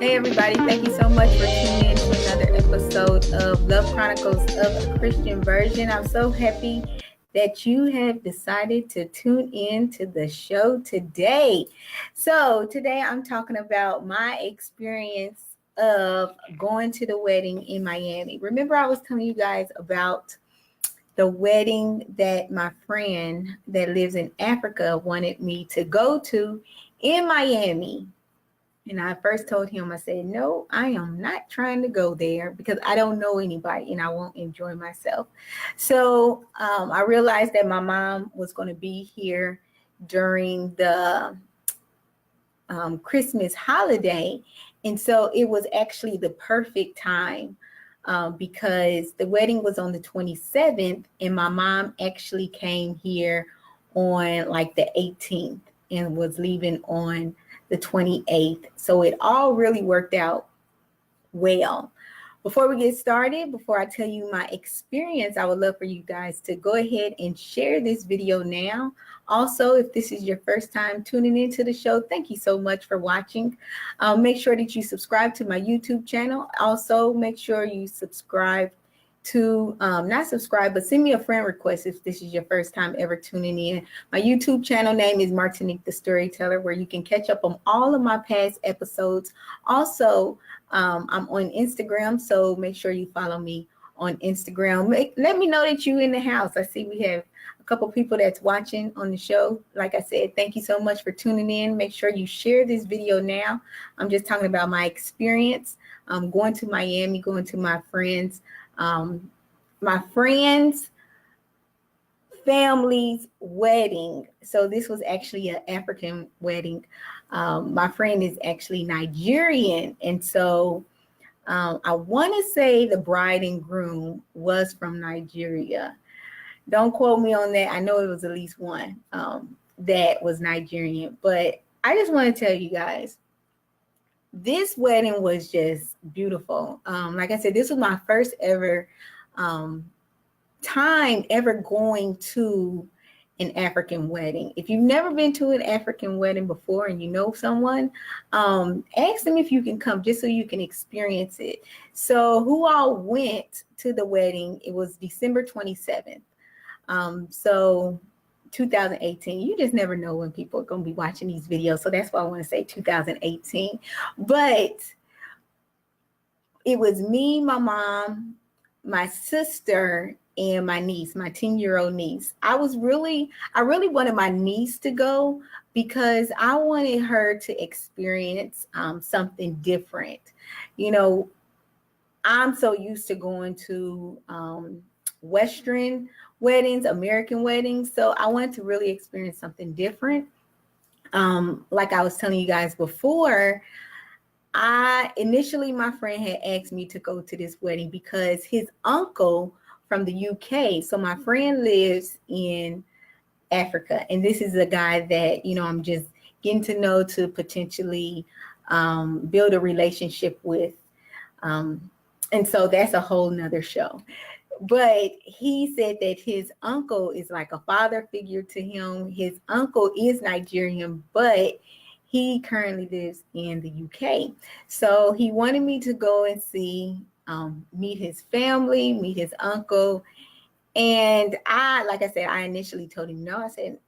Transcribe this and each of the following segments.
Hey everybody, thank you so much for tuning in to another episode of Love Chronicles of a Christian Version. I'm so happy that you have decided to tune in to the show today. So today I'm talking about my experience of going to the wedding in Miami. Remember I was telling you guys about the wedding that my friend that lives in Africa wanted me to go to in Miami. And I first told him, I said, no, I am not trying to go there because I don't know anybody and I won't enjoy myself. So I realized that my mom was going to be here during the Christmas holiday. And so it was actually the perfect time because the wedding was on the 27th and my mom actually came here on like the 18th and was leaving on the 28th. So it all really worked out well. Before we get started, before I tell you my experience, I would love for you guys to go ahead and share this video now. Also, if this is your first time tuning into the show, thank you so much for watching. Make sure that you subscribe to my YouTube channel. Also, make sure you subscribe to not subscribe, but send me a friend request if this is your first time ever tuning in. My YouTube channel name is Martinique the Storyteller, where you can catch up on all of my past episodes. Also, I'm on Instagram, so make sure you follow me on Instagram. Let me know that you're in the house. I see we have a couple people that's watching on the show. Like I said, thank you so much for tuning in. Make sure you share this video now. I'm just talking about my experience going to Miami, going to my friends' family's wedding. So this was actually an African wedding. My friend is actually Nigerian. And so I want to say the bride and groom was from Nigeria. Don't quote me on that. I know it was at least one that was Nigerian. But I just want to tell you guys, this wedding was just beautiful. Like I said, this was my first ever time ever going to an African wedding. If you've never been to an African wedding before and you know someone, ask them if you can come just so you can experience it. So who all went to the wedding? It was December 27th. So 2018. You just never know when people are going to be watching these videos. So that's why I want to say 2018. But it was me, my mom, my sister, and my niece, my 10-year-old niece. I really wanted my niece to go because I wanted her to experience something different. You know, I'm so used to going to Western weddings, American weddings. So I wanted to really experience something different. Like I was telling you guys before, initially my friend had asked me to go to this wedding because his uncle from the UK. So my friend lives in Africa, and this is a guy that, you know, I'm just getting to know to potentially build a relationship with. And so that's a whole nother show. But he said that his uncle is like a father figure to him. His uncle is Nigerian, but he currently lives in the UK. So he wanted me to go and see, meet his family, meet his uncle, And like I said, I initially told him no. I said,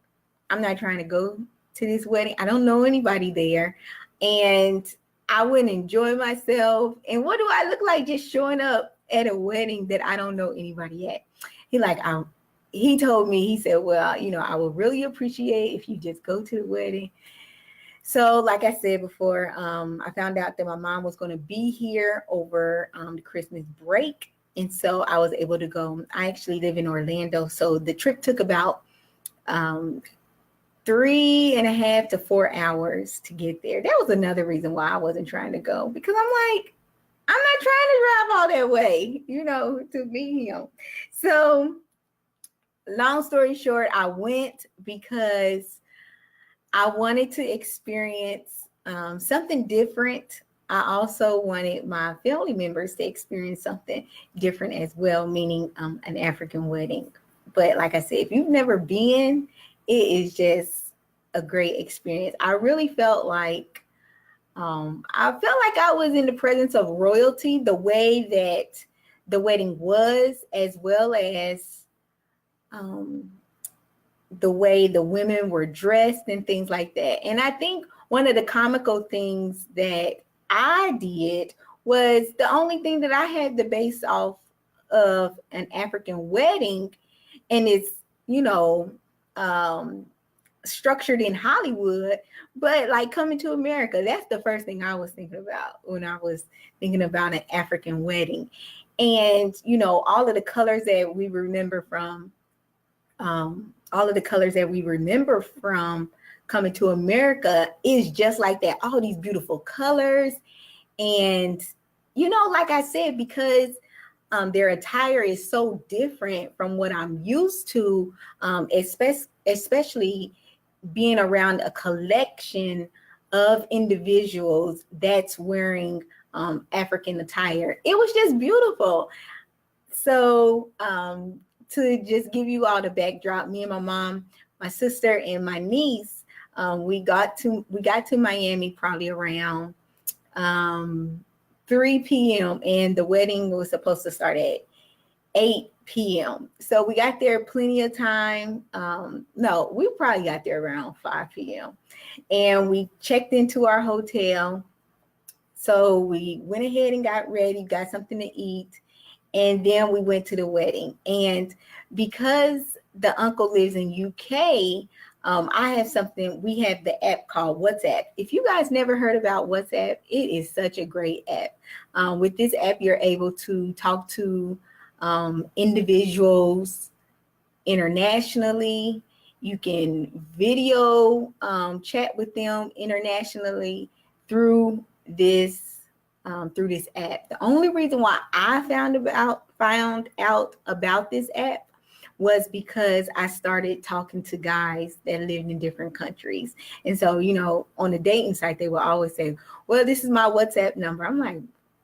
I'm not trying to go to this wedding. I don't know anybody there. And I wouldn't enjoy myself. And what do I look like just showing up at a wedding that I don't know anybody at? He told me, he said, well, I would really appreciate if you just go to the wedding. So like I said before, I found out that my mom was going to be here over the Christmas break. And so I was able to go. I actually live in Orlando. So the trip took about 3.5 to 4 hours to get there. That was another reason why I wasn't trying to go, because I'm like, I'm not trying to drive all that way, to meet him. So long story short, I went because I wanted to experience something different. I also wanted my family members to experience something different as well, meaning an African wedding. But like I said, if you've never been, it is just a great experience. I really felt like I was in the presence of royalty, the way that the wedding was, as well as the way the women were dressed and things like that. And I think one of the comical things that I did was the only thing that I had to base off of an African wedding, and it's, structured in Hollywood, but like coming to America, that's the first thing I was thinking about when I was thinking about an African wedding. And, all of the colors that we remember from coming to America is just like that. All these beautiful colors. And, like I said, because their attire is so different from what I'm used to, especially being around a collection of individuals that's wearing African attire. It was just beautiful. So to just give you all the backdrop, me and my mom, my sister, and my niece, we got to Miami probably around 3 p.m. and the wedding was supposed to start at 8 p.m. So we got there plenty of time. No, we probably got there around 5 p.m. and we checked into our hotel. So we went ahead and got ready, got something to eat, and then we went to the wedding. And because the uncle lives in UK, we have the app called WhatsApp. If you guys never heard about WhatsApp, it is such a great app. With this app, you're able to talk to individuals internationally. You can video chat with them internationally through this app. The only reason why I found out about this app was because I started talking to guys that lived in different countries. And so, on the dating site, they will always say, well, this is my WhatsApp number. I'm like,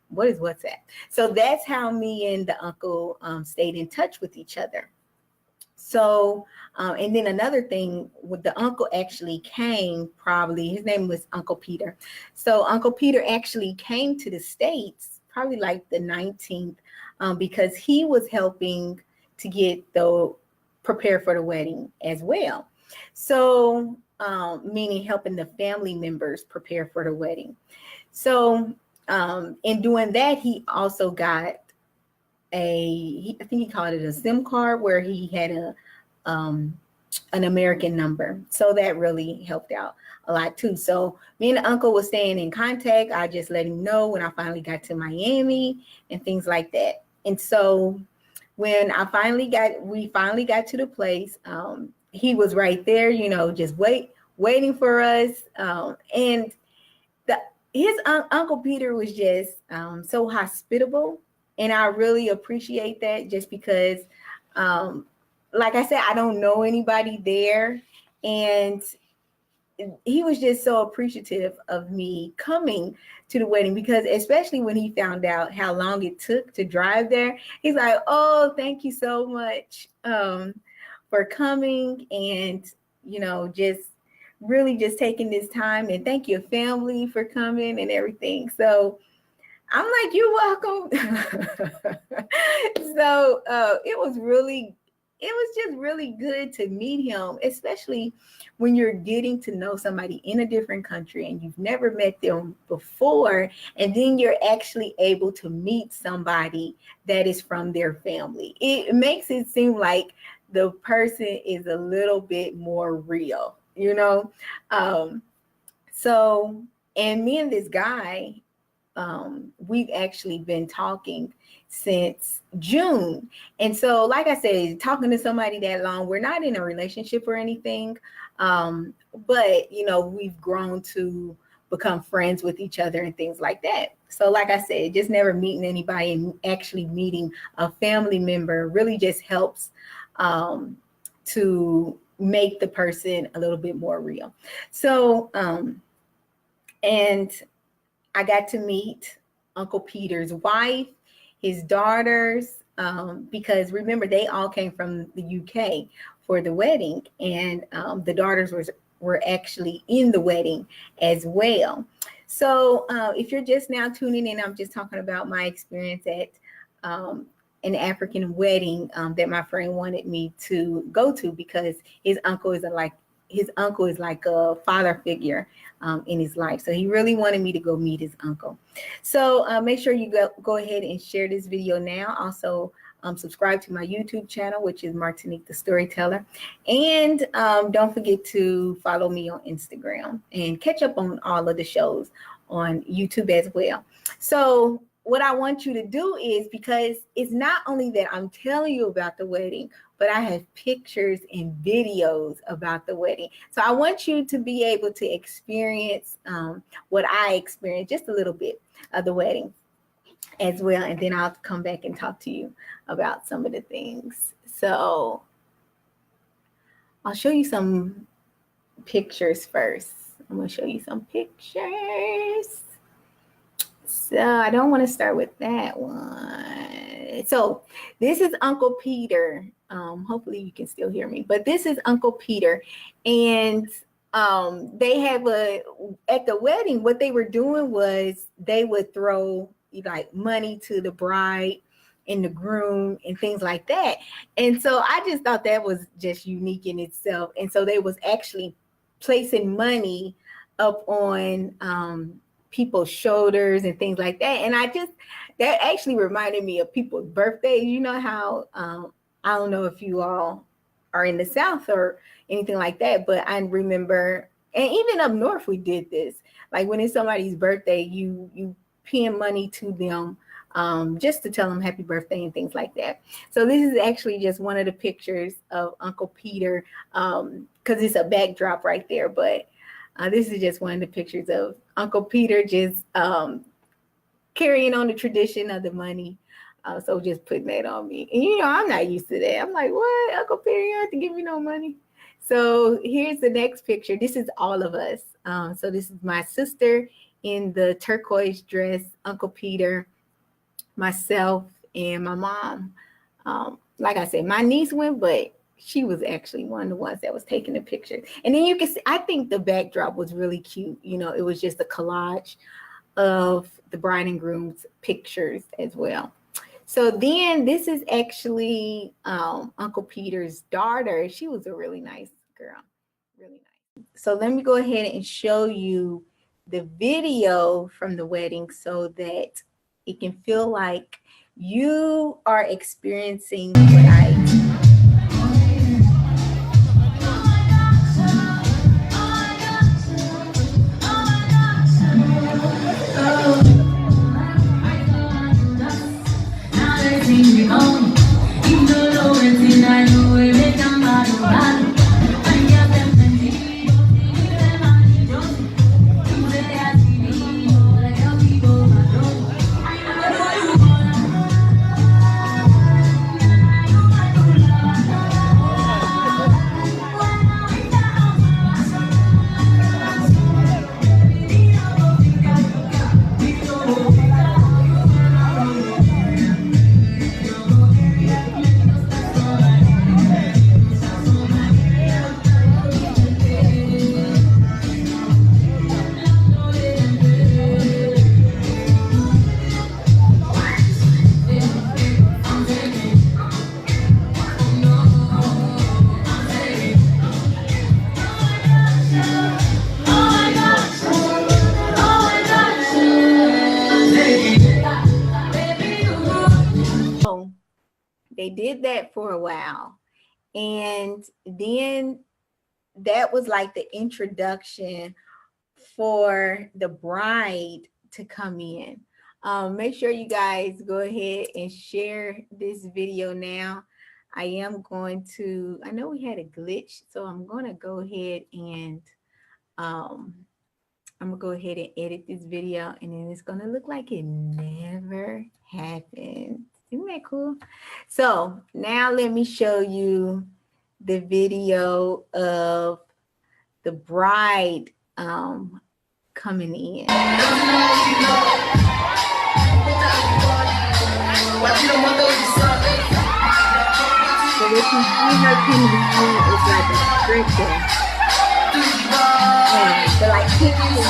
what is WhatsApp? So that's how me and the uncle stayed in touch with each other. So, and then another thing, with the uncle actually came, his name was Uncle Peter. So Uncle Peter actually came to the States probably like the 19th because he was helping to get prepare for the wedding as well. So, meaning helping the family members prepare for the wedding. So, in doing that, he also got I think he called it a SIM card where he had an American number. So that really helped out a lot too. So me and the uncle was staying in contact. I just let him know when I finally got to Miami and things like that. And so when we finally got to the place, he was right there, just waiting for us. And his Uncle Peter was just so hospitable. And I really appreciate that, just because, like I said, I don't know anybody there. And he was just so appreciative of me coming to the wedding, because especially when he found out how long it took to drive there, he's like, oh, thank you so much for coming, and, just really just taking this time, and thank your family for coming and everything. So I'm like, you're welcome. So it was really it was just really good to meet him, especially when you're getting to know somebody in a different country and you've never met them before, and then you're actually able to meet somebody that is from their family. It makes it seem like the person is a little bit more real, you know? So, and me and this guy, we've actually been talking since June. And so, like I said, talking to somebody that long, we're not in a relationship or anything. But, you know, we've grown to become friends with each other and things like that. So, like I said, just never meeting anybody and actually meeting a family member really just helps to make the person a little bit more real. So, and I got to meet Uncle Peter's wife, his daughters, because remember, they all came from the UK for the wedding, and the daughters were actually in the wedding as well. So if you're just now tuning in, I'm just talking about my experience at an African wedding that my friend wanted me to go to, because his uncle is like a father figure in his life. So he really wanted me to go meet his uncle. So make sure you go ahead and share this video now. Also, subscribe to my YouTube channel, which is Martinique the Storyteller. And don't forget to follow me on Instagram and catch up on all of the shows on YouTube as well. So what I want you to do is, because it's not only that I'm telling you about the wedding, but I have pictures and videos about the wedding. So I want you to be able to experience what I experienced, just a little bit of the wedding as well. And then I'll come back and talk to you about some of the things. So I'll show you some pictures first. I'm going to show you some pictures. So I don't want to start with that one. So this is Uncle Peter. Hopefully you can still hear me, but this is Uncle Peter. And they have at the wedding, what they were doing was they would throw like money to the bride and the groom and things like that. And so I just thought that was just unique in itself. And so they was actually placing money up on people's shoulders and things like that. And that actually reminded me of people's birthdays. You know how, I don't know if you all are in the South or anything like that, but I remember, and even up north, we did this. Like when it's somebody's birthday, you pin money to them just to tell them happy birthday and things like that. So this is actually just one of the pictures of Uncle Peter, because it's a backdrop right there. But this is just one of the pictures of Uncle Peter just carrying on the tradition of the money. So just putting that on me. And, you know, I'm not used to that. I'm like, what? Uncle Peter, you don't have to give me no money. So here's the next picture. This is all of us. So this is my sister in the turquoise dress, Uncle Peter, myself, and my mom. Like I said, my niece went, but she was actually one of the ones that was taking the pictures. And then you can see, I think the backdrop was really cute. You know, it was just a collage of the bride and groom's pictures as well. So then this is actually Uncle Peter's daughter. She was a really nice girl, really nice. So let me go ahead and show you the video from the wedding so that it can feel like you are experiencing what I experienced. They did that for a while. And then that was like the introduction for the bride to come in. Make sure you guys go ahead and share this video now. I am going to, I know we had a glitch, so I'm going to go ahead and edit this video, and then it's going to look like it never happened. Isn't that cool? So now let me show you the video of the bride coming in. So what you see her coming in is like a stretcher. But like people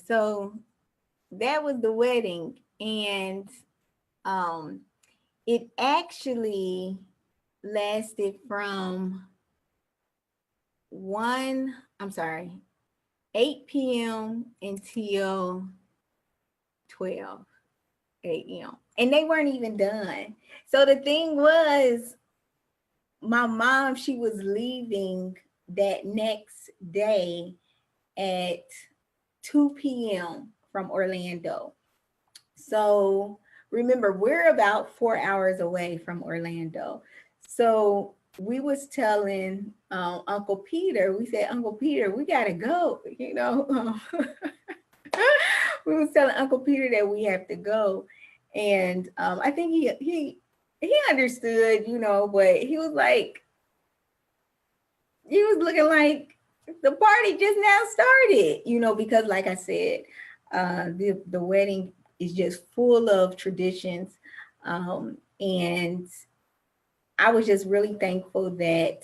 so that was the wedding, and it actually lasted from 8 p.m. until 12 a.m. and they weren't even done. So the thing was, my mom, she was leaving that next day at 2 p.m. from Orlando. So remember, we're about 4 hours away from Orlando. So we was telling Uncle Peter, we said, Uncle Peter, we gotta go, you know. We was telling Uncle Peter that we have to go. And I think he understood, you know, but he was like, he was looking like the party just now started, you know, because like I said, the wedding is just full of traditions. And I was just really thankful that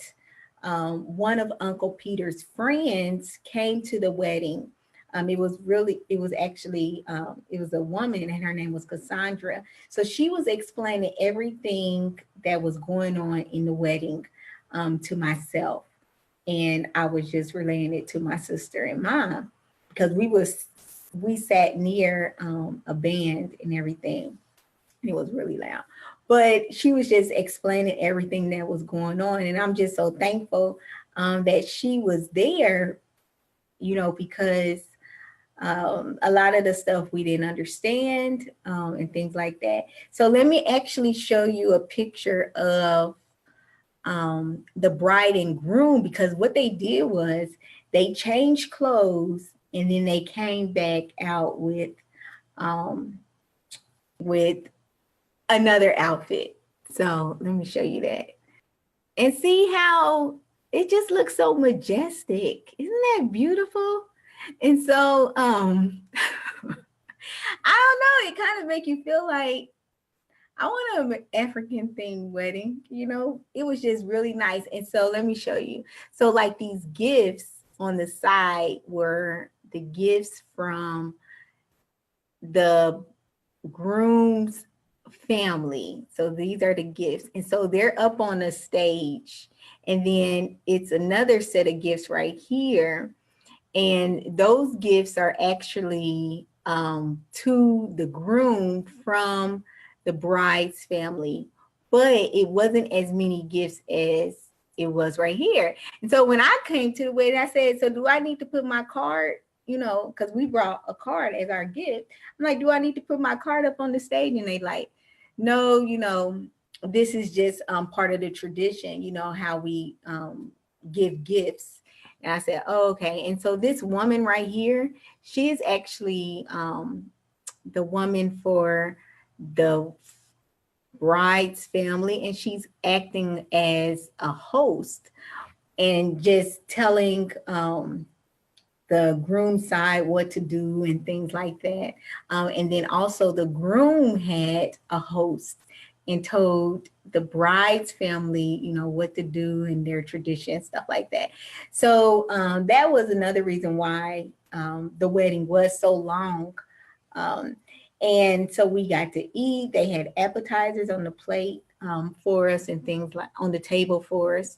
one of Uncle Peter's friends came to the wedding. It was actually a woman, and her name was Cassandra. So she was explaining everything that was going on in the wedding to myself. And I was just relaying it to my sister and mom, because we sat near a band and everything. It was really loud, but she was just explaining everything that was going on. And I'm just so thankful that she was there, you know, because a lot of the stuff we didn't understand and things like that. So let me actually show you a picture of the bride and groom, because what they did was they changed clothes and then they came back out with another outfit. So let me show you that and see how it just looks so majestic. Isn't that beautiful? And so I don't know, it kind of make you feel like I want an African themed wedding, you know, it was just really nice. And so let me show you. So like these gifts on the side were the gifts from the groom's family. So these are the gifts. And so they're up on the stage. And then it's another set of gifts right here. And those gifts are actually to the groom from the bride's family, but it wasn't as many gifts as it was right here. And so when I came to the wedding, I said, so do I need to put my card, you know, because we brought a card as our gift. I'm like, do I need to put my card up on the stage? And they like, no, you know, this is just part of the tradition, you know, how we give gifts. And I said, oh, okay. And so this woman right here, she is actually the woman for the bride's family, and she's acting as a host and just telling the groom side what to do and things like that. And then also the groom had a host and told the bride's family, you know, what to do and their tradition, stuff like that. So that was another reason why the wedding was so long. And so we got to eat. They had appetizers on the plate for us and things like on the table for us.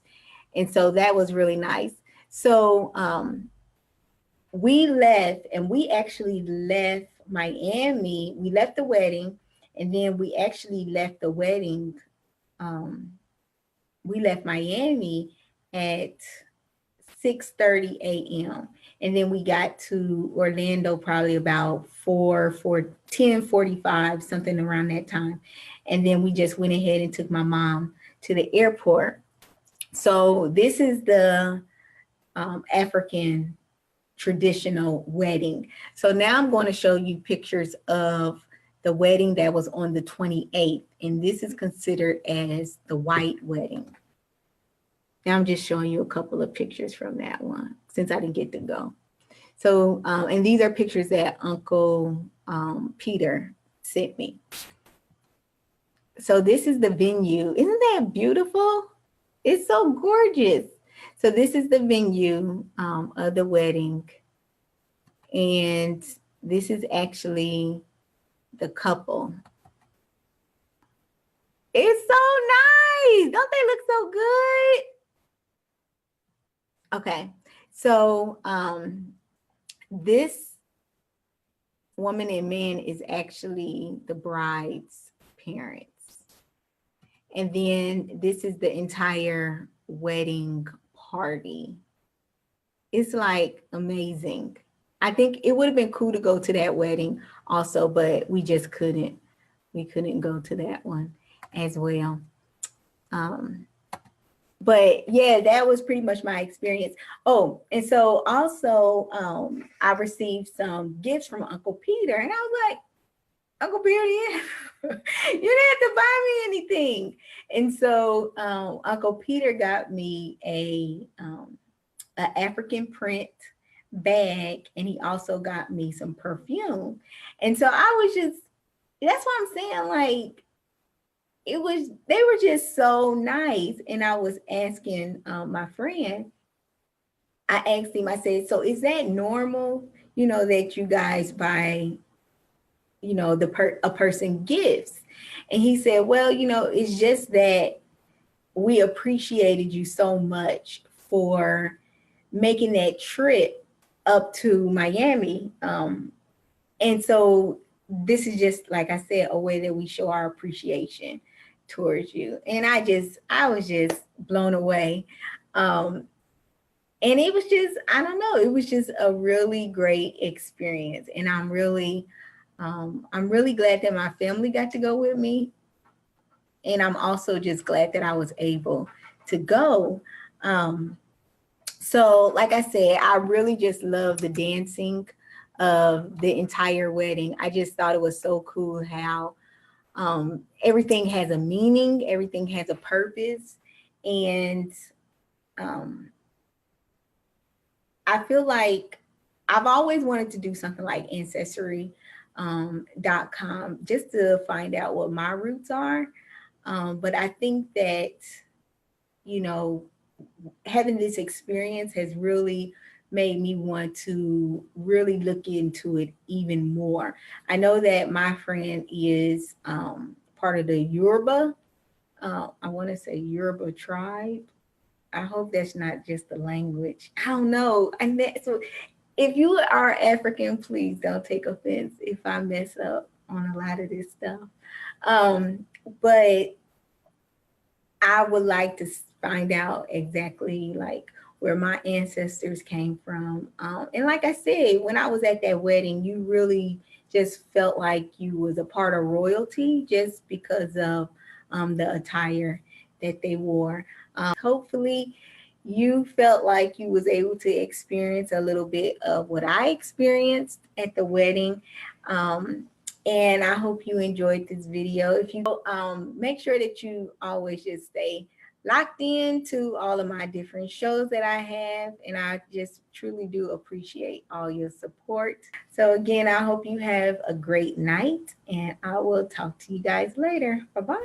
And so that was really nice. So we left, and we actually left Miami. We left the wedding, and then we actually left the wedding. We left Miami at 6:30 a.m. And then we got to Orlando probably about 10:45, something around that time. And then we just went ahead and took my mom to the airport. So this is the African traditional wedding. So now I'm going to show you pictures of the wedding that was on the 28th. And this is considered as the white wedding. Now I'm just showing you a couple of pictures from that one since I didn't get to go. So, and these are pictures that Uncle Peter sent me. So this is the venue. Isn't that beautiful? It's so gorgeous. So this is the venue of the wedding. And this is actually the couple. It's so nice. Don't they look so good? Okay, so this woman and man is actually the bride's parents. And then this is the entire wedding party. It's like amazing. I think it would have been cool to go to that wedding also, but we just couldn't. We couldn't go to that one as well. But yeah, that was pretty much my experience. Oh, and so also I received some gifts from Uncle Peter, and I was like, Uncle Peter, you didn't have to buy me anything. And so Uncle Peter got me a African print bag, and he also got me some perfume. And so I was just, that's what I'm saying, like, they were just so nice. And I was asking my friend, I asked him, I said, so is that normal, you know, that you guys buy, you know, a person gifts? And he said, well, you know, it's just that we appreciated you so much for making that trip up to Miami. And so this is just, like I said, a way that we show our appreciation towards you. And I was just blown away. And it was just, I don't know, it was just a really great experience. And I'm really glad that my family got to go with me. And I'm also just glad that I was able to go. So like I said, I really just love the dancing of the entire wedding. I just thought it was so cool how everything has a meaning, everything has a purpose. And I feel like I've always wanted to do something like ancestry .com just to find out what my roots are. But I think that, you know, having this experience has really made me want to really look into it even more. I know that my friend is part of the Yoruba, I want to say Yoruba tribe. I hope that's not just the language. I don't know. And so if you are African, please don't take offense if I mess up on a lot of this stuff. But I would like to find out exactly like where my ancestors came from. And like I said, when I was at that wedding, you really just felt like you was a part of royalty just because of the attire that they wore. Hopefully you felt like you was able to experience a little bit of what I experienced at the wedding. And I hope you enjoyed this video. If you make sure that you always just stay locked in to all of my different shows that I have. And I just truly do appreciate all your support. So again, I hope you have a great night and I will talk to you guys later. Bye-bye.